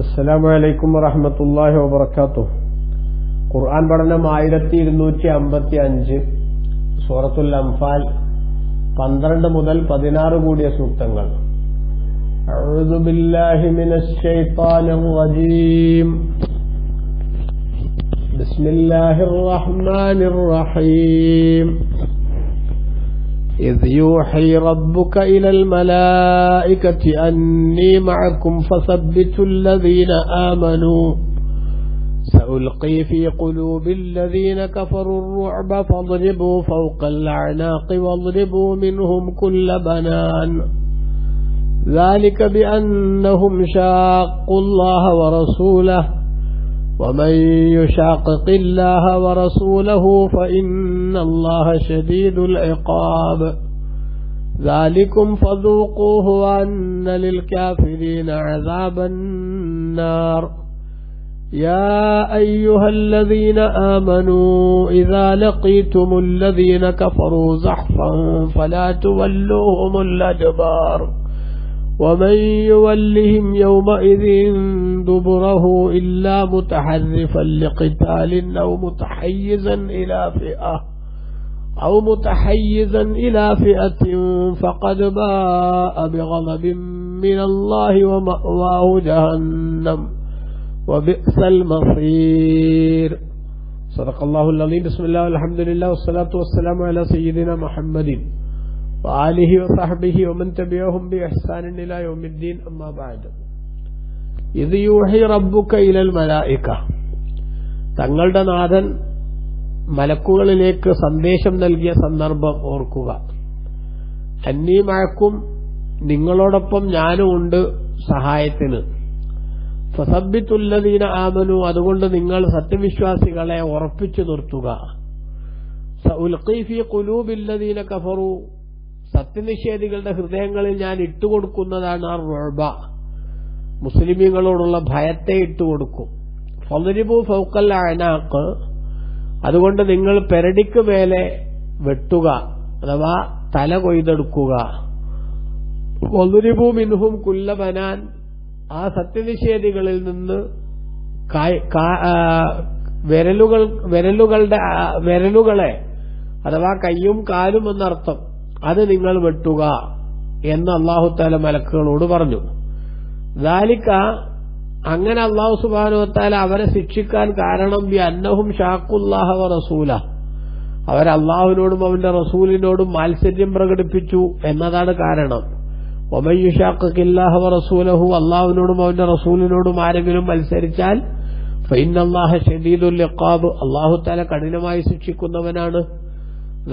അസ്സലാമു അലൈക്കും വറഹ്മത്തുള്ളാഹി വബറകാതുഹു. ഖുർആൻ പഠനം 1255, സൂറത്തുൽ അംഫാൽ 12 മുതൽ 16 കൂടിയ സൂക്തങ്ങൾ. അഊദു ബില്ലാഹി മിനശ് ശൈത്താനിർ റജീം. ബിസ്മില്ലാഹിർ റഹ്മാനിർ റഹീം. إذ يوحي ربك إلى الملائكة أني معكم فثبتوا الذين آمنوا سألقي في قلوب الذين كفروا الرعب فاضربوا فوق الأعناق واضربوا منهم كل بنان ذلك بأنهم شاقوا الله ورسوله ومن يشاقق الله ورسوله فإن الله شديد العقاب ذلكم فذوقوه وأن للكافرين عذاب النار يا أيها الذين آمنوا إذا لقيتم الذين كفروا زحفا فلا تولوهم الأدبار ومن يولهم يومئذ دبره إلا متحرفا لقتال أو متحيزا إلى فئة فقد باء بغضب من الله ومأواه جهنم وبئس المصير. صدق الله العظيم. بسم الله والحمد لله والصلاة والسلام على سيدنا محمد وآله وصحبه ومن تبعهم بإحسان إلى يوم الدين. أما بعد. إذ يوحي ربك إلى الملائكة. തങ്ങളുടെ നാഥൻ മലക്കുകളിലേക്ക് സന്ദേശം നൽകിയ സന്ദർഭം ഓർക്കുക. അന്നീ മഅക്കും, നിങ്ങളോടൊപ്പം ഞാനും ഉണ്ട് സഹായത്തിന്. ഫസബ്ബിത്തുല്ലദീന ആമനു, അതുകൊണ്ട് നിങ്ങൾ സത്യവിശ്വാസികളെ ഉറപ്പിച്ചു നിർത്തുക. സഉൽഖി ഫീ ഖുലൂബില്ലദീന കഫറു, സത്യനിഷേധികളുടെ ഹൃദയങ്ങളിൽ ഞാൻ ഇട്ടുകൊടുക്കുന്നതാണ് റുഅബ, മുസ്ലിമീങ്ങളോടുള്ള ഭയത്തെ ഇട്ടുകൊടുക്കും. ഫളരിബു ഫൗഖൽ അഅനാഖ്, അതുകൊണ്ട് നിങ്ങൾ പെരടിക്ക് മേലെ വെട്ടുക, അഥവാ തല കൊയ്തെടുക്കുക. വളരിബു മിൻഹും കുല്ല ബനാൻ, ആ സത്യനിഷേധികളിൽ നിന്ന് വിരലുകളെ അഥവാ കയ്യും കാലും എന്നർത്ഥം, അത് നിങ്ങൾ വെട്ടുക എന്ന് അല്ലാഹു തആല മലക്കുകളോട് പറഞ്ഞു. ദാലിക, അങ്ങനെ അല്ലാഹു സുബ്ഹാനഹു വ തആല അവരെ ശിക്ഷിക്കാൻ കാരണം ബി അന്നഹും ഷാഖുല്ലാഹ വ റസൂലഹ, അവർ അല്ലാഹുവിനോടും അവന്റെ റസൂലിനോടും മാത്സര്യം പ്രകടിപ്പിച്ചു എന്നതാണ് കാരണം. വമൻ യുശാഖിഖില്ലാഹ വ റസൂലഹു, അല്ലാഹുവിനോടും അവന്റെ റസൂലിനോടും ആരെങ്കിലും മത്സരിച്ചാൽ ഫഇന്നല്ലാഹ ശദീദുൽ ഇഖാബ്, അല്ലാഹു തആല കഠിനമായി ശിക്ഷിക്കുന്നവനാണ്.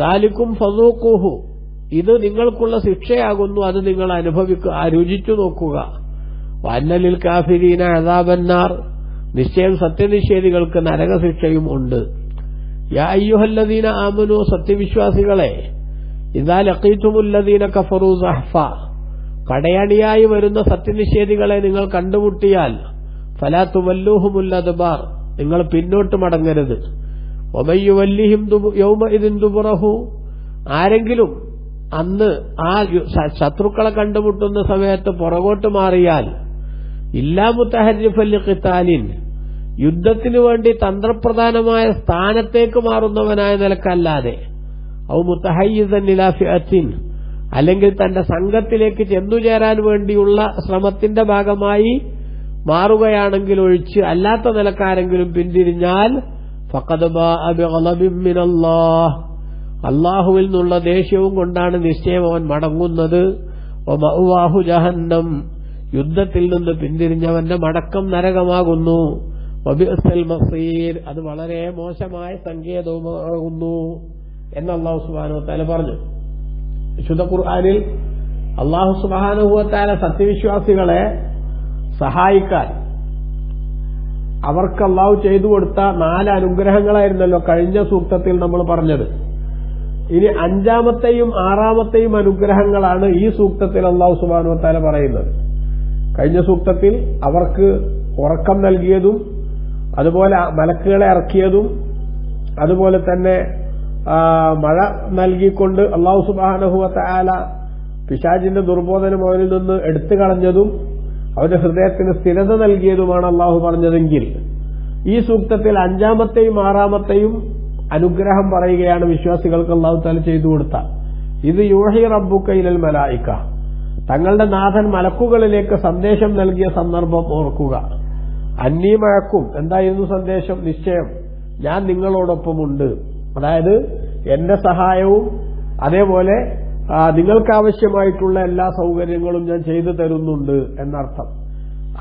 ദാലികും ഫദൂഖൂഹു, ഇത് നിങ്ങൾക്കുള്ള ശിക്ഷയാകുന്നു, അത് നിങ്ങൾ രുചിച്ചു നോക്കുക. വഅന്ന ലിൽ കാഫിരീന അദാബന്നാർ, നിശ്ചയം സത്യനിഷേധികൾക്ക് നരകശിക്ഷയും ഉണ്ട്. യാ അയ്യുഹല്ലദീന ആമനു, സത്യവിശ്വാസികളെ, ഇദാ ലഖീതുമുല്ലദീന കഫറൂ സഹ്ഫ, പടയണിയായി വരുന്ന സത്യനിഷേധികളെ നിങ്ങൾ കണ്ടുമുട്ടിയാൽ ഫലാ തുവല്ലൂഹുമുൽ അദ്ബാർ, നിങ്ങൾ പിന്നോട്ട് മടങ്ങരുത്. വമൻ യുവല്ലിഹിം യൗമഇദിൻ ദുബറഹു, ആരെങ്കിലും അന്ന് ആ ശത്രുക്കളെ കണ്ടുമുട്ടുന്ന സമയത്ത് പുറകോട്ട് മാറിയാൽ ഇല്ലാ മുതഹരിഫൻ ലിഖിതാലിൻ, യുദ്ധത്തിനു വേണ്ടി തന്ത്രപ്രധാനമായ സ്ഥാനത്തേക്ക് മാറുന്നവനായ നിലക്കല്ലാതെ, ഔ മുതഹയ്യിസൻ ഇലാ ഫിഅത്തിൻ, അല്ലെങ്കിൽ തന്റെ സംഘത്തിലേക്ക് ചെന്നുചേരാൻ വേണ്ടിയുള്ള ശ്രമത്തിന്റെ ഭാഗമായി മാറുകയാണെങ്കിൽ ഒഴിച്ച് അല്ലാത്ത നിലക്കാരെങ്കിലും പിന്തിരിഞ്ഞാൽ ഫഖദ് ബാഅ ബിഗളബിൻ മിനല്ലാഹ്, അല്ലാഹുവിൽ നിന്നുള്ള ദേഷ്യവും കൊണ്ടാണ് നിശ്ചയം അവൻ മടങ്ങുന്നത്. വമഅവാഹു ജഹന്നം, യുദ്ധത്തിൽ നിന്ന് പിന്തിരിഞ്ഞവന്റെ മടക്കം നരകമാകുന്നു. വബിഅസൽ മസീർ, അത് വളരെ മോശമായ സങ്കേതവുമാകുന്നു എന്ന് അല്ലാഹു സുബ്ഹാനഹു വ തആല പറഞ്ഞു. വിശുദ്ധ ഖുർആനിൽ അല്ലാഹു സുബ്ഹാനഹു വ തആല സത്യവിശ്വാസികളെ സഹായിക്കാൻ അവർക്ക് അല്ലാഹു ചെയ്തു കൊടുത്ത 4 അനുഗ്രഹങ്ങളായിരുന്നല്ലോ കഴിഞ്ഞ സൂക്തത്തിൽ നമ്മൾ പറഞ്ഞത്. ഇനി 5-ാമത്തെയും 6-ാമത്തെയും അനുഗ്രഹങ്ങളാണ് ഈ സൂക്തത്തിൽ അല്ലാഹു സുബ്ഹാനഹു വ തആല പറയുന്നത്. കഴിഞ്ഞ സൂക്തത്തിൽ അവർക്ക് ഉറക്കം നൽകിയതും, അതുപോലെ മലക്കുകളെ ഇറക്കിയതും, അതുപോലെ തന്നെ മഴ നൽകിക്കൊണ്ട് അല്ലാഹു സുബ്ഹാനഹു വ തആല പിശാചിന്റെ ദുർബോധനം അവരിൽ നിന്ന് എടുത്തു കളഞ്ഞതും, അവരുടെ ഹൃദയത്തിന് സ്ഥിരത നൽകിയതുമാണ് അള്ളാഹു പറഞ്ഞതെങ്കിൽ ഈ സൂക്തത്തിൽ 5-ാമത്തെയും 6-ാമത്തെയും അനുഗ്രഹം പറയുകയാണ് വിശ്വാസികൾക്ക് അള്ളാഹു തആല ചെയ്തു കൊടുത്ത. ഇത് യൂഹി റബ്ബുക ഇലൽ മലായിക, തങ്ങളുടെ നാഥൻ മലക്കുകളിലേക്ക് സന്ദേശം നൽകിയ സന്ദർഭം ഓർക്കുക. അന്നീ മഴക്കും, എന്തായിരുന്നു സന്ദേശം? നിശ്ചയം ഞാൻ നിങ്ങളോടൊപ്പമുണ്ട്. അതായത് എന്റെ സഹായവും അതേപോലെ നിങ്ങൾക്കാവശ്യമായിട്ടുള്ള എല്ലാ സൗകര്യങ്ങളും ഞാൻ ചെയ്തു തരുന്നുണ്ട് എന്നർത്ഥം.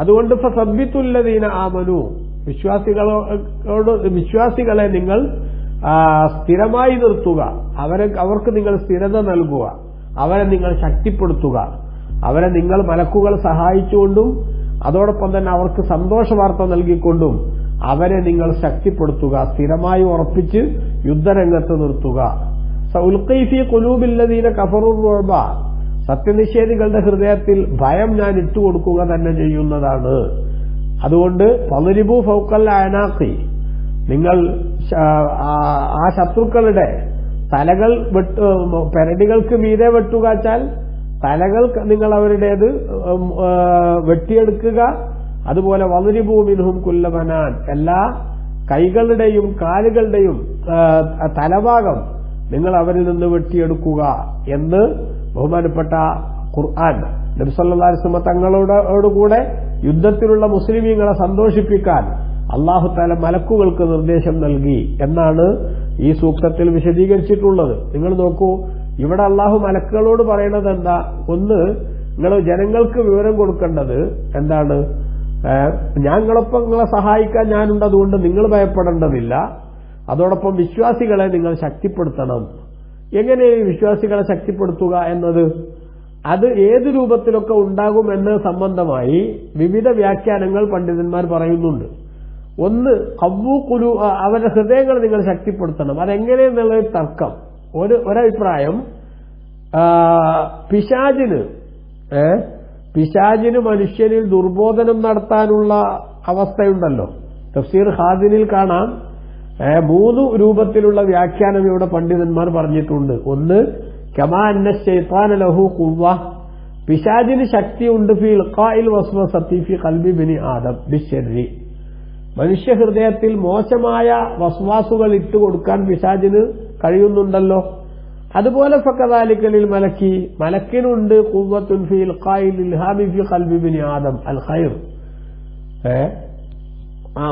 അതുകൊണ്ട് ഫസബ്ബിത്തുല്ലദീന ആമനു, വിശ്വാസികളെ നിങ്ങൾ സ്ഥിരമായി നിർത്തുക, അവർക്ക് നിങ്ങൾ സ്ഥിരത നൽകുക, അവരെ നിങ്ങൾ ശക്തിപ്പെടുത്തുക, അവരെ നിങ്ങൾ മലക്കുകൾ സഹായിച്ചുകൊണ്ടും അതോടൊപ്പം തന്നെ അവർക്ക് സന്തോഷ വാർത്ത നൽകിക്കൊണ്ടും അവരെ നിങ്ങൾ ശക്തിപ്പെടുത്തുക, സ്ഥിരമായി ഉറപ്പിച്ച് യുദ്ധരംഗത്ത് നിർത്തുക. സഉൽഖീ ഫീ ഖുലൂബില്ലദീന കഫറു റുഅബ, സത്യനിഷേധികളുടെ ഹൃദയത്തിൽ ഭയം ഞാൻ ഇട്ടുകൊടുക്കുക തന്നെ ചെയ്യുന്നതാണ്. അതുകൊണ്ട് ഫളിബു ഫൗഖൽ അനാഖി, നിങ്ങൾ ആ ശത്രുക്കളുടെ തലകൾ പെരടികൾക്ക് മീതെ വെട്ടുകാച്ചാൽ തലകൾ നിങ്ങൾ അവരുടേത് വെട്ടിയെടുക്കുക. അതുപോലെ വളിബു മിൻഹും കുല്ല ബനാൻ, എല്ലാ കൈകളുടെയും കാലുകളുടെയും തലഭാഗം നിങ്ങൾ അവരിൽ നിന്ന് വെട്ടിയെടുക്കുക എന്ന് ബഹുമാനപ്പെട്ട ഖുർആൻ നബി സല്ലല്ലാഹു അലൈഹി വസല്ലം തങ്ങളോടുകൂടെ യുദ്ധത്തിലുള്ള മുസ്ലിമീങ്ങളെ സന്തോഷിപ്പിക്കാൻ അല്ലാഹു തആല മലക്കുകൾക്ക് നിർദ്ദേശം നൽകി എന്നാണ് ഈ സൂക്തത്തിൽ വിശദീകരിച്ചിട്ടുള്ളത്. നിങ്ങൾ നോക്കൂ, ഇവിടെ അല്ലാഹു മലക്കുകളോട് പറയുന്നത് എന്താ? ഒന്ന്, നിങ്ങൾ ജനങ്ങൾക്ക് വിവരം കൊടുക്കേണ്ടത് എന്താണ്? ഞങ്ങളൊപ്പം നിങ്ങളെ സഹായിക്കാൻ ഞാനുണ്ട്, അതുകൊണ്ട് നിങ്ങൾ ഭയപ്പെടേണ്ടതില്ല. അതോടൊപ്പം വിശ്വാസികളെ നിങ്ങൾ ശക്തിപ്പെടുത്തണം. എങ്ങനെ വിശ്വാസികളെ ശക്തിപ്പെടുത്തുക എന്നത്, അത് ഏത് രൂപത്തിലൊക്കെ ഉണ്ടാകുമെന്ന് സംബന്ധമായി വിവിധ വ്യാഖ്യാനങ്ങൾ പണ്ഡിതന്മാർ പറയുന്നുണ്ട്. ഒന്ന്, അവരുടെ ഹൃദയങ്ങൾ നിങ്ങൾ ശക്തിപ്പെടുത്തണം. അതെങ്ങനെയെന്നുള്ളൊരു തർക്കം. ഒരഭിപ്രായം, പിശാചിന് മനുഷ്യനിൽ ദുർബോധനം നടത്താനുള്ള അവസ്ഥയുണ്ടല്ലോ. തഫ്സീർ ഖാദിനിൽ കാണാം 3 രൂപത്തിലുള്ള വ്യാഖ്യാനം ഇവിടെ പണ്ഡിതന്മാർ പറഞ്ഞിട്ടുണ്ട്. ഒന്ന്, കമാ അന്ന ശൈത്താന ലഹു ഖുവ്വ, പിശാചിന് ശക്തിയുണ്ട് ഫീ ഇൽഖാഇൽ വസ്വസതി ഫീ ഖൽബി ബനി ആദം ബിശ്ശർരി, മനുഷ്യഹൃദയത്തിൽ മോശമായ വസ്വാസുകൾ ഇട്ടുകൊടുക്കാൻ പിശാചിന് കഴിയുന്നുണ്ടല്ലോ. അതുപോലെ ഫകദാലിക ലിൽ മലക്കി, മലക്കിനുണ്ട് ഖുവ്വത്തുൻ ഫീ ഇൽഖാഇൽ ഇൽഹാമി ഫീ ഖൽബി ബനി ആദം അൽ ഖൈർ,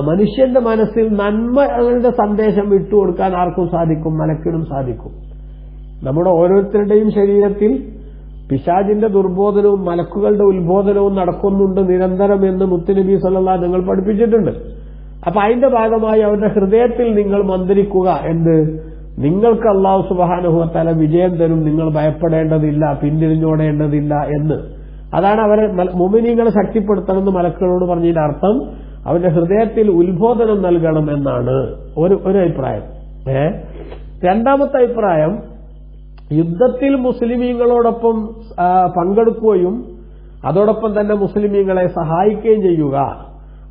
മനുഷ്യന്റെ മനസ്സിൽ നന്മകളുടെ സന്ദേശം ഇട്ടുകൊടുക്കാൻ ആർക്കും സാധിക്കും? മലക്കിനും സാധിക്കും. നമ്മുടെ ഓരോരുത്തരുടെയും ശരീരത്തിൽ പിശാചിന്റെ ദുർബോധനവും മലക്കുകളുടെ ഉത്ബോധനവും നടക്കുന്നുണ്ട് നിരന്തരം എന്ന് മുത്തുനബി സല്ലല്ലാഹു അലൈഹി വസല്ലം പഠിപ്പിച്ചിട്ടുണ്ട്. അപ്പൊ അതിന്റെ ഭാഗമായി അവരുടെ ഹൃദയത്തിൽ നിങ്ങൾ മന്ത്രിക്കുക, എന്ത്? നിങ്ങൾക്ക് അല്ലാഹു സുബ്ഹാനഹു വ തആല വിജയം തരും, നിങ്ങൾ ഭയപ്പെടേണ്ടതില്ല, പിന്തിരിഞ്ഞോടേണ്ടതില്ല എന്ന്. അതാണ് അവരെ മുഅ്മിനീങ്ങളെ ശക്തിപ്പെടുത്തണമെന്ന് മലക്കുകളോട് പറഞ്ഞതിന്റെ അർത്ഥം. അവന്റെ ഹൃദയത്തിൽ ഉത്ബോധനം നൽകണം എന്നാണ് ഒരു അഭിപ്രായം. രണ്ടാമത്തെ അഭിപ്രായം, യുദ്ധത്തിൽ മുസ്ലിമീങ്ങളോടൊപ്പം പങ്കെടുക്കുകയും അതോടൊപ്പം തന്നെ മുസ്ലിമീങ്ങളെ സഹായിക്കുകയും ചെയ്യുക.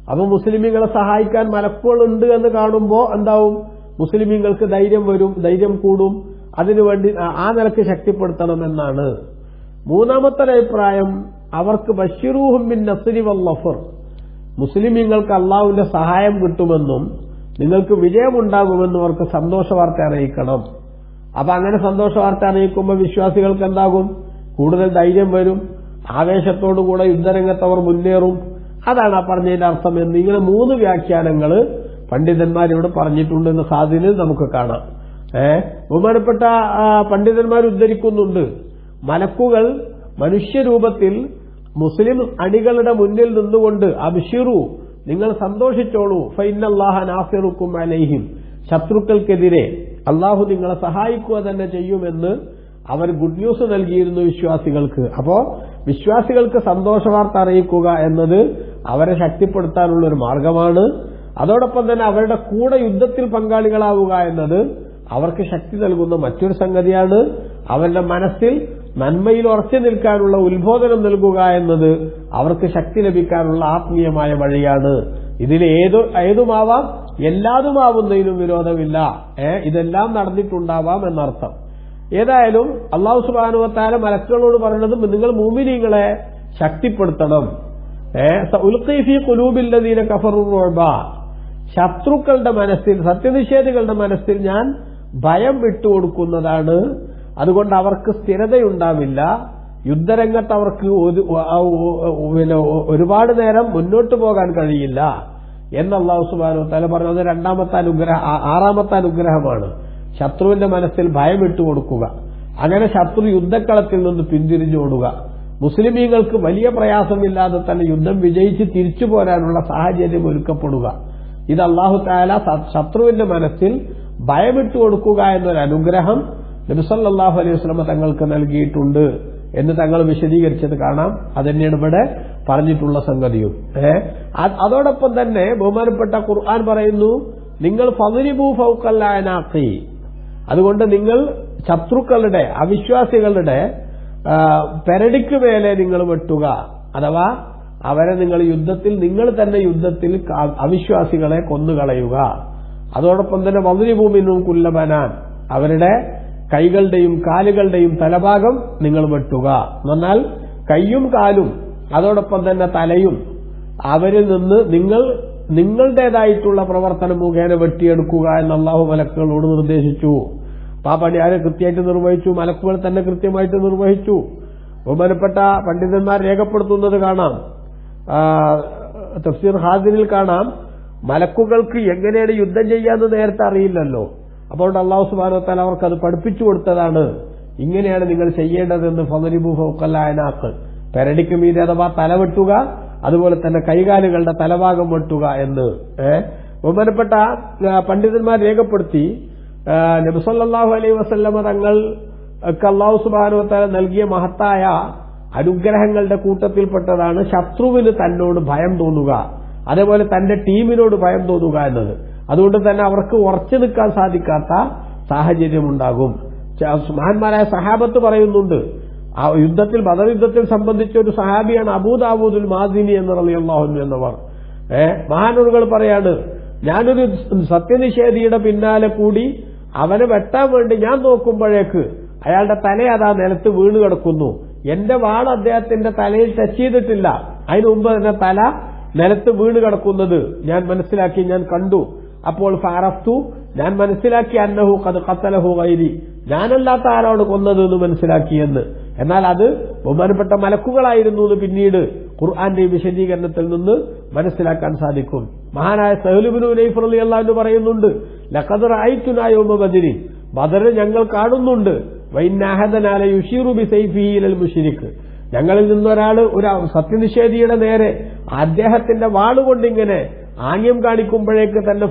അപ്പൊ മുസ്ലിമീങ്ങളെ സഹായിക്കാൻ മലക്കുകളുണ്ട് എന്ന് കാണുമ്പോൾ എന്താവും? മുസ്ലിമീങ്ങൾക്ക് ധൈര്യം വരും, ധൈര്യം കൂടും. അതിനുവേണ്ടി ആ നിലക്ക് ശക്തിപ്പെടുത്തണം എന്നാണ്. മൂന്നാമത്തെ അഭിപ്രായം, അവർക്ക് ബശ്ശിറൂഹും ബിൻ നസ്രി വൽ നഫർ, മുസ്ലിമീങ്ങൾക്ക് അള്ളാഹുവിന്റെ സഹായം കിട്ടുമെന്നും നിങ്ങൾക്ക് വിജയമുണ്ടാകുമെന്നും അവർക്ക് സന്തോഷ വാർത്ത അറിയിക്കണം. അപ്പൊ അങ്ങനെ സന്തോഷ വാർത്ത അറിയിക്കുമ്പോൾ വിശ്വാസികൾക്ക് എന്താകും? കൂടുതൽ ധൈര്യം വരും, ആവേശത്തോടുകൂടെ യുദ്ധരംഗത്ത് അവർ മുന്നേറും. അതാണ് ആ പറഞ്ഞതിന്റെ അർത്ഥം എന്ന് ഇങ്ങനെ 3 വ്യാഖ്യാനങ്ങൾ പണ്ഡിതന്മാരിവിടെ പറഞ്ഞിട്ടുണ്ടെന്ന് ഖാദിനിൽ നമുക്ക് കാണാം. ബഹുമാനപ്പെട്ട പണ്ഡിതന്മാർ ഉദ്ധരിക്കുന്നുണ്ട്, മലക്കുകൾ മനുഷ്യരൂപത്തിൽ മുസ്ലിം അണികളുടെ മുന്നിൽ നിന്നുകൊണ്ട് അബ്ശിറു, നിങ്ങൾ സന്തോഷിച്ചോളൂ, ഫഇന്നല്ലാഹ നാസിറുക്കും അലൈഹിം, ശത്രുക്കൾക്കെതിരെ അള്ളാഹു നിങ്ങളെ സഹായിക്കുക തന്നെ ചെയ്യുമെന്ന് അവർ ഗുഡ് ന്യൂസ് നൽകിയിരുന്നു വിശ്വാസികൾക്ക്. അപ്പോ വിശ്വാസികൾക്ക് സന്തോഷവാർത്ത അറിയിക്കുക എന്നത് അവരെ ശക്തിപ്പെടുത്താനുള്ള ഒരു മാർഗമാണ്. അതോടൊപ്പം തന്നെ അവരുടെ കൂടെ യുദ്ധത്തിൽ പങ്കാളികളാവുക എന്നത് അവർക്ക് ശക്തി നൽകുന്ന മറ്റൊരു സംഗതിയാണ്. അവരുടെ മനസ്സിൽ നന്മയിൽ ഉറച്ചു നിൽക്കാനുള്ള ഉത്ബോധനം നൽകുക എന്നത് അവർക്ക് ശക്തി ലഭിക്കാനുള്ള ആത്മീയമായ വഴിയാണ്. ഇതിൽ ഏതുമാവാം, എല്ലാതുമാവുന്നതിനും വിരോധമില്ല. ഇതെല്ലാം നടന്നിട്ടുണ്ടാവാം എന്നർത്ഥം. ഏതായാലും അല്ലാഹു സുബ്ഹാനഹു വ തആല മലക്കുകളോട് പറയുന്നത്, നിങ്ങൾ മുഅ്മിനീങ്ങളെ ശക്തിപ്പെടുത്തണം, ഉൽഖി ഫീ ഖുലൂബിൽ ലദീന കഫറു റുഅബ, ശത്രുക്കളുടെ മനസ്സിൽ, സത്യനിഷേധികളുടെ മനസ്സിൽ ഞാൻ ഭയം വിട്ടുകൊടുക്കുന്നതാണ്. അതുകൊണ്ട് അവർക്ക് സ്ഥിരതയുണ്ടാവില്ല, യുദ്ധരംഗത്ത് അവർക്ക് ഒരുപാട് നേരം മുന്നോട്ട് പോകാൻ കഴിയില്ല എന്ന് അല്ലാഹു സുബ്ഹാനഹു വ തആല പറഞ്ഞത്. ആറാമത്തെ അനുഗ്രഹമാണ് ശത്രുവിന്റെ മനസ്സിൽ ഭയം ഇട്ടുകൊടുക്കുക. അങ്ങനെ ശത്രു യുദ്ധക്കളത്തിൽ നിന്ന് പിന്തിരിഞ്ഞോടുക. മുസ്ലിമീങ്ങൾക്ക് വലിയ പ്രയാസമില്ലാതെ തന്നെ യുദ്ധം വിജയിച്ച് തിരിച്ചു പോരാനുള്ള സാഹചര്യം ഒരുക്കപ്പെടുക. ഇത് അല്ലാഹു തആല ശത്രുവിന്റെ മനസ്സിൽ ഭയമിട്ട് കൊടുക്കുക എന്നൊരു അനുഗ്രഹം നബി സല്ലല്ലാഹു അലൈഹി വസല്ലം തങ്ങൾക്ക് നൽകിയിട്ടുണ്ട് എന്ന് തങ്ങൾ വിശദീകരിച്ചത് കാണാം. അതന്നെയാണ് ഇവിടെ പറഞ്ഞിട്ടുള്ള സംഗതിയും. അതോടൊപ്പം തന്നെ ബഹുമാനപ്പെട്ട ഖുർആൻ പറയുന്നു, നിങ്ങൾ ഫദ്രിബൂ ഫൗഖൽ അനാഖി, അതുകൊണ്ട് നിങ്ങൾ ശത്രുക്കളുടെ, അവിശ്വാസികളുടെ പെരടിക്ക് മേലെ നിങ്ങൾ വെട്ടുക. അഥവാ അവരെ നിങ്ങൾ യുദ്ധത്തിൽ, നിങ്ങൾ തന്നെ യുദ്ധത്തിൽ അവിശ്വാസികളെ കൊന്നുകളയുക. അതോടൊപ്പം തന്നെ വദ്രിബൂ മിൻഹും കുല്ല ബനാൻ, അവരുടെ കൈകളുടെയും കാലുകളുടെയും തലഭാഗം നിങ്ങൾ വെട്ടുക. എന്നാൽ കൈയും കാലും അതോടൊപ്പം തന്നെ തലയും അവരിൽ നിന്ന് നിങ്ങളുടേതായിട്ടുള്ള പ്രവർത്തനം മുഖേന വെട്ടിയെടുക്കുക എന്ന് അല്ലാഹു മലക്കുകളോട് നിർദ്ദേശിച്ചു. ആ പണി ആരെ കൃത്യമായിട്ട് നിർവഹിച്ചു? മലക്കുകൾ തന്നെ കൃത്യമായിട്ട് നിർവഹിച്ചു. ബഹുമാനപ്പെട്ട പണ്ഡിതന്മാർ രേഖപ്പെടുത്തുന്നത് കാണാം, തഫ്സീർ ഹാസിനിൽ കാണാം, മലക്കുകൾക്ക് എങ്ങനെയാണ് യുദ്ധം ചെയ്യാന്ന് നേരത്തെ അറിയില്ലല്ലോ. അപ്പോൾ അല്ലാഹു സുബ്ഹാനഹു വ തആല അവർക്ക് അത് പഠിപ്പിച്ചു കൊടുത്തതാണ്. ഇങ്ങനെയാണ് നിങ്ങൾ ചെയ്യേണ്ടതെന്ന്. ഫദ്രിബൂ ഫൗഖൽ അനാഖ്, പെരടിക്ക് മീതെ അഥവാ തല വെട്ടുക, അതുപോലെ തന്നെ കൈകാലുകളുടെ തലഭാഗം വെട്ടുക എന്ന് ബഹുമാനപ്പെട്ട പണ്ഡിതന്മാർ രേഖപ്പെടുത്തി. നബി സല്ലല്ലാഹു അലൈഹി വസല്ലമ തങ്ങൾക്ക് അല്ലാഹു സുബ്ഹാനഹു വ തആല നൽകിയ മഹത്തായ അനുഗ്രഹങ്ങളുടെ കൂട്ടത്തിൽപ്പെട്ടതാണ് ശത്രുവിന് തന്നോട് ഭയം തോന്നുക, അതേപോലെ തന്റെ ടീമിനോട് ഭയം തോന്നുക എന്നത്. അതുകൊണ്ട് തന്നെ അവർക്ക് ഉറച്ചു നിൽക്കാൻ സാധിക്കാത്ത സാഹചര്യമുണ്ടാകും. മഹാന്മാരായ സഹാബത്ത് പറയുന്നുണ്ട്, ആ യുദ്ധത്തിൽ, ബദർ യുദ്ധത്തിൽ സംബന്ധിച്ച ഒരു സഹാബിയാണ് അബൂ ദാവൂദുൽ മാസിനി എന്ന് റളിയല്ലാഹു അൻഹു എന്നവർ. മഹാനുകൾ പറയാണ്, ഞാനൊരു സത്യനിഷേധിയുടെ പിന്നാലെ കൂടി അവനെ വെട്ടാൻ വേണ്ടി ഞാൻ നോക്കുമ്പോഴേക്ക് അയാളുടെ തല അതാ നിലത്ത് വീണ് കിടക്കുന്നു. എന്റെ വാൾ അദ്ദേഹത്തിന്റെ തലയിൽ ടച്ച് ചെയ്തിട്ടില്ല, അതിനു മുമ്പ് തന്നെ തല നിലത്ത് വീണ് കിടക്കുന്നത് ഞാൻ മനസ്സിലാക്കി, ഞാൻ കണ്ടു. അപ്പോൾ ഫഅറഫ്തു, ഞാൻ മനസ്സിലാക്കി, അന്നഹു ഖദ് ഖതലഹു ഗൈരി, ഞാനല്ലാത്ത ആരാണ് കൊന്നത് എന്ന് മനസ്സിലാക്കിയെന്ന്. എന്നാൽ അത് ബഹുമാനപ്പെട്ട മലക്കുകളായിരുന്നു എന്ന് പിന്നീട് ഖുർആന്റെ വിശദീകരണത്തിൽ നിന്ന് മനസ്സിലാക്കാൻ സാധിക്കും. മഹാനായ സഹ്ൽ ഇബ്നു ഹുനൈഫ് റളിയല്ലാഹു അൻഹു പറയുന്നുണ്ട്, ലഖദ് റഅയ്തുനാ യൗമ ബദരി, ബദറിൽ ഞങ്ങൾ കാണുന്നുണ്ട്, വഇന്ന അഹദനാ ലയുശീറു ബിസൈഫിഹി ഇലൽ മുശ്രിക്, ഞങ്ങളിൽ നിന്നൊരാൾ ഒരു സത്യനിഷേധിയുടെ നേരെ അദ്ദേഹത്തിന്റെ വാളുകൊണ്ടിങ്ങനെ ആംഗ്യം കാണിക്കുമ്പോഴേക്ക് തന്നെ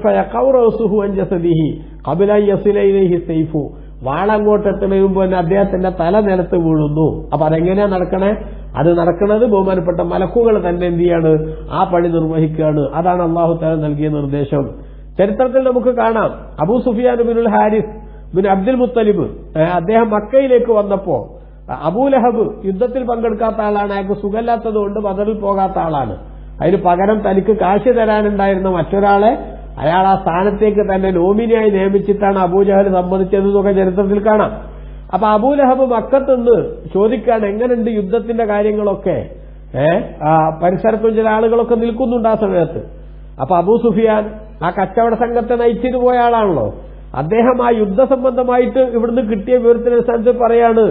വാളങ്ങോട്ടെത്തുന്നതിന് മുമ്പ് തന്നെ അദ്ദേഹത്തിന്റെ തല നിലത്ത് വീഴുന്നു. അപ്പൊ അതെങ്ങനെയാ നടക്കണേ? അത് നടക്കുന്നത് ബഹുമാനപ്പെട്ട മലക്കുകൾ തന്നെ എന്ത് ചെയ്യാണ്? ആ പണി നിർവഹിക്കുകയാണ്. അതാണ് അല്ലാഹു തആല നൽകിയ നിർദ്ദേശം. ചരിത്രത്തിൽ നമുക്ക് കാണാം, അബൂ സുഫിയാൻ ബിനുൽ ഹാരിസ് ബിൻ അബ്ദുൽ മുത്തലിബ് അദ്ദേഹം മക്കയിലേക്ക് വന്നപ്പോ അബൂലഹബ് യുദ്ധത്തിൽ പങ്കെടുക്കാത്ത ആളാണ്, അയാൾക്ക് സുഖമില്ലാത്തതുകൊണ്ട് ബദറിൽ പോകാത്ത ആളാണ്. അതിന് പകരം തനിക്ക് കാശ് തരാനുണ്ടായിരുന്ന മറ്റൊരാളെ അയാൾ ആ സ്ഥാനത്തേക്ക് തന്നെ നോമിനിയായി നിയമിച്ചിട്ടാണ് അബൂജഹൽ സമ്മതിച്ചതെന്നൊക്കെ ചരിത്രത്തിൽ കാണാം. അപ്പൊ അബൂലഹബ് മക്കത്തുനിന്ന് ചോദിക്കാണ്, എങ്ങനെയുണ്ട് യുദ്ധത്തിന്റെ കാര്യങ്ങളൊക്കെ? പരിസരത്തും ചില ആളുകളൊക്കെ നിൽക്കുന്നുണ്ട് ആ സമയത്ത്. അപ്പൊ അബൂ സുഫിയാൻ ആ കച്ചവട സംഘത്തെ നയിച്ചിട്ട് പോയ ആളാണല്ലോ, അദ്ദേഹം ആ യുദ്ധ സംബന്ധമായിട്ട് ഇവിടുന്ന് കിട്ടിയ വിവരത്തിനനുസരിച്ച് പറയാണ്,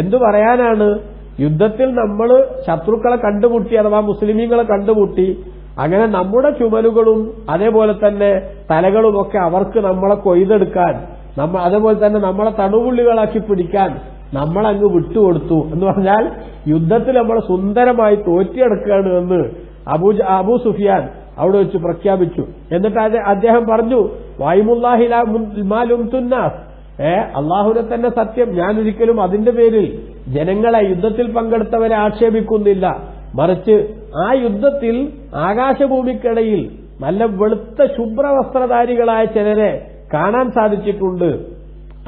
എന്തു പറയാനാണ്, യുദ്ധത്തിൽ നമ്മൾ ശത്രുക്കളെ കണ്ടുമുട്ടി, അഥവാ മുസ്ലിമീങ്ങളെ കണ്ടുമുട്ടി, അങ്ങനെ നമ്മുടെ ചുമലുകളും അതേപോലെ തന്നെ തലകളുമൊക്കെ അവർക്ക് നമ്മളെ കൊയ്തെടുക്കാൻ, അതേപോലെ തന്നെ നമ്മളെ തണുപുള്ളികളാക്കി പിടിക്കാൻ നമ്മളങ്ങ് വിട്ടുകൊടുത്തു എന്ന് പറഞ്ഞാൽ യുദ്ധത്തിൽ നമ്മൾ സുന്ദരമായി തോറ്റിയെടുക്കുകയാണ് എന്ന് അബൂ സുഫിയാൻ അവിടെ വെച്ച് പ്രഖ്യാപിച്ചു. എന്നിട്ട് അദ്ദേഹം പറഞ്ഞു, വൈമുല്ലാഹി മാ ലുംതുന്നാസ്, അള്ളാഹുവിനെ തന്നെ സത്യം, ഞാൻ ഒരിക്കലും അതിന്റെ പേരിൽ ജനങ്ങളെ, യുദ്ധത്തിൽ പങ്കെടുത്തവരെ ആക്ഷേപിക്കുന്നില്ല. മറിച്ച് ആ യുദ്ധത്തിൽ ആകാശഭൂമിക്കിടയിൽ നല്ല വെളുത്ത ശുഭ്രവസ്ത്രധാരികളായ ചിലരെ കാണാൻ സാധിച്ചിട്ടുണ്ട്.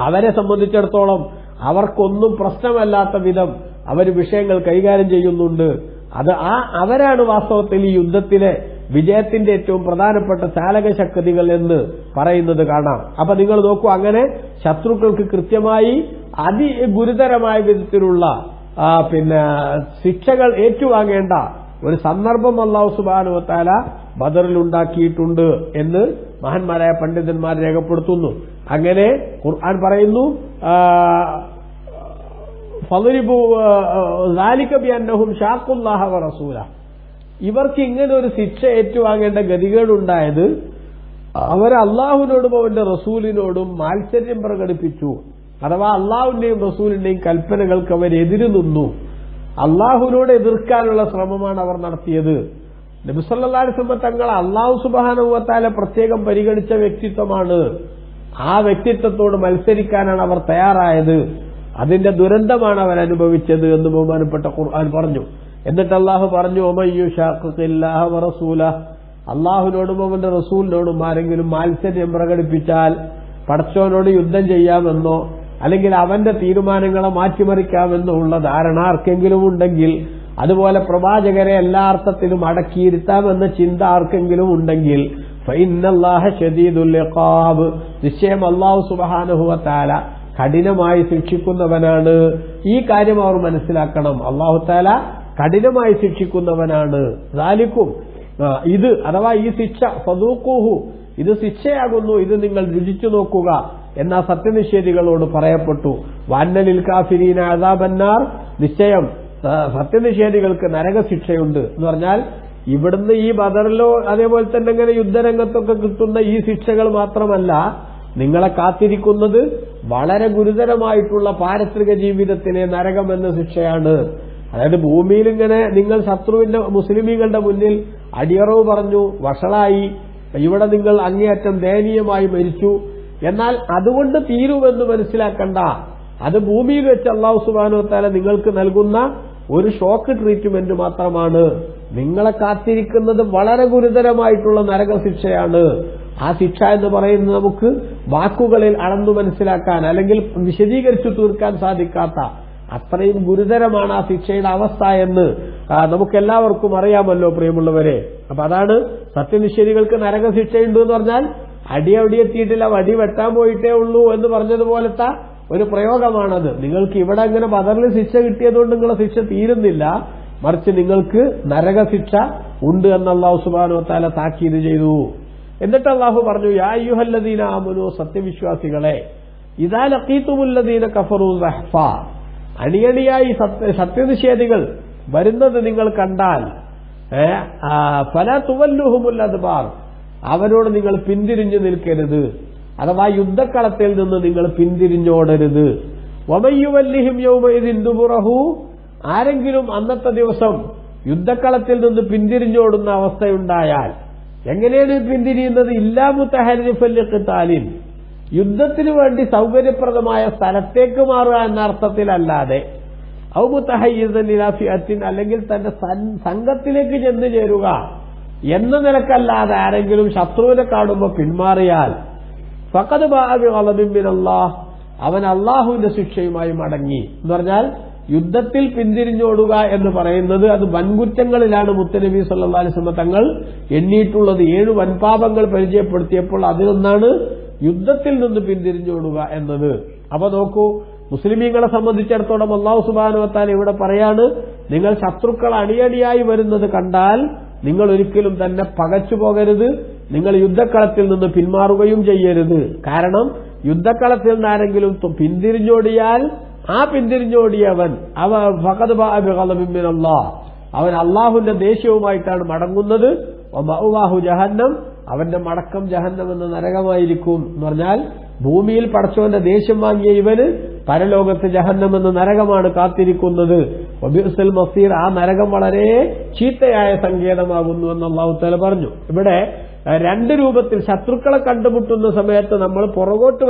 അവരെ സംബന്ധിച്ചിടത്തോളം അവർക്കൊന്നും പ്രശ്നമല്ലാത്ത വിധം അവർ വിഷയങ്ങൾ കൈകാര്യം ചെയ്യുന്നുണ്ട്. അവരാണ് വാസ്തവത്തിൽ ഈ യുദ്ധത്തിലെ വിജയത്തിന്റെ ഏറ്റവും പ്രധാനപ്പെട്ട ചാലകശക്തികൾ എന്ന് പറയുന്നത് കാണാം. അപ്പൊ നിങ്ങൾ നോക്കൂ, അങ്ങനെ ശത്രുക്കൾക്ക് കൃത്യമായി അതിഗുരുതരമായ വിധത്തിലുള്ള ശിക്ഷകൾ ഏറ്റുവാങ്ങേണ്ട ഒരു സന്ദർഭം അല്ലാഹു സുബ്ഹാനഹു വ തആല ബദറിൽ ഉണ്ടാക്കിയിട്ടുണ്ട് എന്ന് മഹാന്മാരായ പണ്ഡിതന്മാർ രേഖപ്പെടുത്തുന്നു. അങ്ങനെ ഖുർആൻ പറയുന്നു, ഫളിബു ദാലിക ബിഅന്നഹും ഷാഖുല്ലാഹ വ റസൂല. ഇവർക്ക് ഇങ്ങനെ ഒരു ശിക്ഷ ഏറ്റുവാങ്ങേണ്ട ഗതികേടുണ്ടായത് അവർ അള്ളാഹുവിനോടും അവന്റെ റസൂലിനോടും മാത്സര്യം പ്രകടിപ്പിച്ചു. അഥവാ അള്ളാഹുവിന്റെയും റസൂലിന്റെയും കൽപ്പനകൾക്ക് അവർ എതിരു നിന്നു. അള്ളാഹുവിനോട് എതിർക്കാനുള്ള ശ്രമമാണ് അവർ നടത്തിയത്. നബി സല്ലല്ലാഹു അലൈഹി വസല്ലം തങ്ങൾ അള്ളാഹു സുബ്ഹാനഹു വ തആല പ്രത്യേകം പരിഗണിച്ച വ്യക്തിത്വമാണ്. ആ വ്യക്തിത്വത്തോട് മത്സരിക്കാനാണ് അവർ തയ്യാറായത്. അതിന്റെ ദുരന്തമാണ് അവർ അനുഭവിച്ചത് എന്ന് ബഹുമാനപ്പെട്ട ഖുർആൻ പറഞ്ഞു. എന്നിട്ട് അള്ളാഹു പറഞ്ഞു, ഒമയ്യുശാഖില്ലാഹ വ റസൂലഹ, അള്ളാഹുവിനോടും അവന്റെ റസൂലിനോടും ആരെങ്കിലും മാത്സര്യം പ്രകടിപ്പിച്ചാൽ, പടച്ചവനോട് യുദ്ധം ചെയ്യാമെന്നോ അല്ലെങ്കിൽ അവന്റെ തീരുമാനങ്ങളെ മാറ്റിമറിക്കാമെന്നോ ഉള്ള ധാരണ ആർക്കെങ്കിലും ഉണ്ടെങ്കിൽ, അതുപോലെ പ്രവാചകരെ എല്ലാ അർത്ഥത്തിലും അടക്കിയിരുത്താമെന്ന ചിന്ത ആർക്കെങ്കിലും ഉണ്ടെങ്കിൽ, ഫഇന്നല്ലാഹ ശദീദുൽ ഇഖാബ്, നിശ്ചയം അല്ലാഹു സുബ്ഹാനഹു വ തആല കഠിനമായി ശിക്ഷിക്കുന്നവനാണ്. ഈ കാര്യം അവർ മനസ്സിലാക്കണം. അല്ലാഹു തആല കഠിനമായി ശിക്ഷിക്കുന്നവനാണ്. ദാലിക്കും, ഇത് അഥവാ ഈ ശിക്ഷ, ഫദൂഖൂഹു, ഇത് ശിക്ഷയാകുന്നു, ഇത് നിങ്ങൾ രുചിച്ചു നോക്കുക എന്ന സത്യനിഷേധികളോട് പറയപ്പെട്ടു. വഅന്നലിൽ കാഫിരീന അദാബന്നാർ, നിശ്ചയം സത്യനിഷേധികൾക്ക് നരകശിക്ഷയുണ്ട് എന്ന് പറഞ്ഞാൽ ഇവിടുന്ന് ഈ ബദറിലോ അതേപോലെ തന്നെ ഇങ്ങനെ യുദ്ധരംഗത്തൊക്കെ കിട്ടുന്ന ഈ ശിക്ഷകൾ മാത്രമല്ല, നിങ്ങളെ കാത്തിരിക്കുന്നത് വളരെ ഗുരുതരമായിട്ടുള്ള പാരത്രിക ജീവിതത്തിലെ നരകം എന്ന ശിക്ഷയാണ്. അതായത് ഭൂമിയിൽ ഇങ്ങനെ നിങ്ങൾ ശത്രുവിന്റെ മുസ്ലിമീങ്ങളുടെ മുന്നിൽ അടിയറവ് പറഞ്ഞു വഷളായി, ഇവിടെ നിങ്ങൾ അങ്ങേയറ്റം ദയനീയമായി മരിച്ചു. എന്നാൽ അതുകൊണ്ട് തീരുമെന്ന് മനസ്സിലാക്കണ്ട. അത് ഭൂമിയിൽ വെച്ച് അല്ലാഹു സുബ്ഹാനഹു വ തആല നിങ്ങൾക്ക് നൽകുന്ന ഒരു ഷോക്ക് ട്രീറ്റ്മെന്റ് മാത്രമാണ്. നിങ്ങളെ കാത്തിരിക്കുന്നത് വളരെ ഗുരുതരമായിട്ടുള്ള നരകശിക്ഷയാണ്. ആ ശിക്ഷ എന്ന് പറയുന്നത് നമുക്ക് വാക്കുകളിൽ അളന്നു മനസ്സിലാക്കാൻ അല്ലെങ്കിൽ വിശദീകരിച്ചു തീർക്കാൻ സാധിക്കാത്ത അത്രയും ഗുരുതരമാണ് ആ ശിക്ഷയുടെ അവസ്ഥ എന്ന് നമുക്കെല്ലാവർക്കും അറിയാമല്ലോ പ്രിയമുള്ളവരെ. അപ്പൊ അതാണ് സത്യനിഷേധികൾക്ക് നരകശിക്ഷയുണ്ട് എന്ന് പറഞ്ഞാൽ അടി അവിടെ എത്തിയിട്ടില്ല, വടി വെട്ടാൻ പോയിട്ടേ ഉള്ളൂ എന്ന് പറഞ്ഞതുപോലത്തെ ഒരു പ്രയോഗമാണത്. നിങ്ങൾക്ക് ഇവിടെ അങ്ങനെ ബദറിൽ ശിക്ഷ കിട്ടിയതുകൊണ്ട് നിങ്ങളെ ശിക്ഷ തീരുന്നില്ല, മറിച്ച് നിങ്ങൾക്ക് നരകശിക്ഷ ഉണ്ട് എന്ന് അല്ലാഹു സുബ്ഹാനഹു വ തആല താക്കീത് ചെയ്തു. എന്നിട്ട് അല്ലാഹു പറഞ്ഞു, യാ അയ്യുഹല്ലദീന ആമനൂ, സത്യവിശ്വാസികളെ, ഇദാ ലഖീതുമുല്ലദീന കഫറൂ സഹ്ഫാ, അണിയണിയായി സത്യനിഷേധികൾ വരുന്നത് നിങ്ങൾ കണ്ടാൽ, ഫലാ തുവല്ലുഹുമുൽ അദ്ബാർ, അവരോട് നിങ്ങൾ പിന്തിരിഞ്ഞു നിൽക്കരുത്. അഥവാ യുദ്ധക്കളത്തിൽ നിന്ന് നിങ്ങൾ പിന്തിരിഞ്ഞോടരുത്. വമയ്യുവല്ലിഹിം യൗമഇദിൻ ദുബുറഹു, ആരെങ്കിലും അന്നത്തെ ദിവസം യുദ്ധക്കളത്തിൽ നിന്ന് പിന്തിരിഞ്ഞോടുന്ന അവസ്ഥയുണ്ടായാൽ, എങ്ങനെയാണ് പിന്തിരിയുന്നത്? ഇല്ലാ മുതഹരിഫൻ ലിഖിതാലിൻ, യുദ്ധത്തിനു വേണ്ടി സൗകര്യപ്രദമായ സ്ഥലത്തേക്ക് മാറുക എന്ന അർത്ഥത്തിലല്ലാതെ, ഔ മുതഹയ്യിസൻ ഇലാ ഫിഅത്തിൻ, അല്ലെങ്കിൽ തന്റെ സംഘത്തിലേക്ക് ചെന്ന് ചേരുക എന്ന നിലക്കല്ലാതെ ആരെങ്കിലും ശത്രുവിനെ കാണുമ്പോൾ പിന്മാറിയാൽ, ഫഖദ് ബാഅ ബിഗളബിൻ മിനല്ലാഹ്, അവൻ അള്ളാഹുവിന്റെ ശിക്ഷയുമായി മടങ്ങി എന്ന് പറഞ്ഞാൽ, യുദ്ധത്തിൽ പിന്തിരിഞ്ഞോടുക എന്ന് പറയുന്നത് അത് വൻകുറ്റങ്ങളിലാണ് മുത്തനബി സല്ലല്ലാഹു അലൈഹി വസല്ലം തങ്ങൾ എണ്ണിയിട്ടുള്ളത്. 7 വൻപാപങ്ങൾ പരിചയപ്പെടുത്തിയപ്പോൾ അതിലൊന്നാണ് യുദ്ധത്തിൽ നിന്ന് പിന്തിരിഞ്ഞോടുക എന്നത്. അപ്പൊ നോക്കൂ, മുസ്ലിമീങ്ങളെ സംബന്ധിച്ചിടത്തോളം അല്ലാഹു സുബ്ഹാനഹു വ തആല ഇവിടെ പറയാണ്, നിങ്ങൾ ശത്രുക്കൾ അണിയണിയായി വരുന്നത് കണ്ടാൽ നിങ്ങൾ ഒരിക്കലും തന്നെ പകച്ചു പോകരുത്, നിങ്ങൾ യുദ്ധക്കളത്തിൽ നിന്ന് പിന്മാറുകയും ചെയ്യരുത്. കാരണം യുദ്ധക്കളത്തിൽ നിന്ന് ആരെങ്കിലും പിന്തിരിഞ്ഞോടിയാൽ ആ പിന്തിരിഞ്ഞോടിയവൻ ഫഖദ് ബാഅ ബിഗളബിൻ മിനല്ലാഹ്, അവൻ അള്ളാഹുവിന്റെ ദേഷ്യവുമായിട്ടാണ് മടങ്ങുന്നത്. വമഅവാഹു ജഹന്നം, അവന്റെ മടക്കം ജഹന്നം എന്ന നരകമായിരിക്കും എന്ന് പറഞ്ഞാൽ, ഭൂമിയിൽ പടച്ചവന്റെ ദേഷ്യം വാങ്ങിയ ഇവന് പരലോകത്ത് ജഹന്നം എന്ന നരകമാണ് കാത്തിരിക്കുന്നത്. വബിഅ്സൽ മസീർ, ആ നരകം വളരെ ചീത്തയായ സങ്കേതമാകുന്നു എന്ന് അല്ലാഹു തആല പറഞ്ഞു. ഇവിടെ 2 രൂപത്തിൽ ശത്രുക്കളെ കണ്ടുമുട്ടുന്ന സമയത്ത് നമ്മൾ പുറകോട്ട്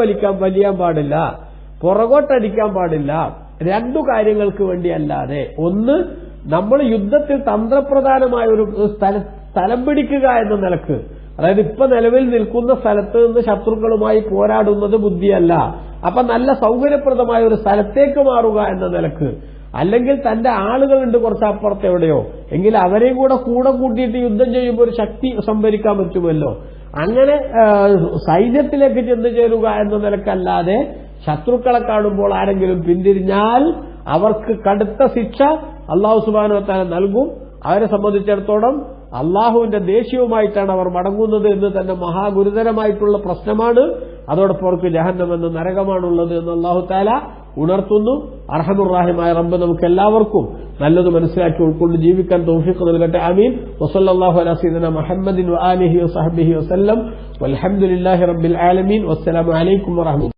വലിയാൻ പാടില്ല, പുറകോട്ടടിക്കാൻ പാടില്ല. 2 കാര്യങ്ങൾക്ക് വേണ്ടി അല്ലാതെ, ഒന്ന് നമ്മൾ യുദ്ധത്തിൽ തന്ത്രപ്രധാനമായ ഒരു സ്ഥലം പിടിക്കുക എന്ന നിലക്ക്, അതായത് ഇപ്പൊ നിലവിൽ നിൽക്കുന്ന സ്ഥലത്ത് നിന്ന് ശത്രുക്കളുമായി പോരാടുന്നത് ബുദ്ധിയല്ല. അപ്പൊ നല്ല സൗകര്യപ്രദമായ ഒരു സ്ഥലത്തേക്ക് മാറുക എന്ന നിലക്ക്, അല്ലെങ്കിൽ തന്റെ ആളുകളുണ്ട് കുറച്ച് അപ്പുറത്ത് എവിടെയോ, എങ്കിൽ അവരെയും കൂടെ കൂട്ടിയിട്ട് യുദ്ധം ചെയ്യുമ്പോൾ ഒരു ശക്തി സംഭരിക്കാൻ പറ്റുമല്ലോ. അങ്ങനെ സൈന്യത്തിലേക്ക് ചെന്നു ചേരുക എന്ന നിലക്കല്ലാതെ ശത്രുക്കളെ കാണുമ്പോൾ ആരെങ്കിലും പിന്തിരിഞ്ഞാൽ അവർക്ക് കടുത്ത ശിക്ഷ അല്ലാഹു സുബ്ഹാനഹു വ തആല നൽകും. അവരെ സംബന്ധിച്ചിടത്തോളം അള്ളാഹുവിന്റെ ദേഷ്യവുമായിട്ടാണ് അവർ മടങ്ങുന്നത് എന്ന് തന്നെ മഹാഗുരുതരമായിട്ടുള്ള പ്രശ്നമാണ്. അതോടൊപ്പം അവർക്ക് ജഹന്നം എന്ന നരകമാണുള്ളത് എന്ന് അള്ളാഹു തആല ഉണർത്തുന്നു. അർഹമുർ റഹീമായ റബ്ബ് നമുക്ക് എല്ലാവർക്കും നല്ലത് മനസ്സിലാക്കി ഉൾക്കൊണ്ട് ജീവിക്കാൻ തൗഫീഖ് നൽകട്ടെ. ആമീൻ. വസല്ലല്ലാഹു അലാ സയ്യിദിനാ മുഹമ്മദിൻ വആലിഹി വസഹ്ബിഹി വസല്ലം. വൽഹംദുലില്ലാഹി റബ്ബിൽ ആലമീൻ. വസ്സലാമു അലൈക്കും വറഹ്മത്തുള്ളാഹി.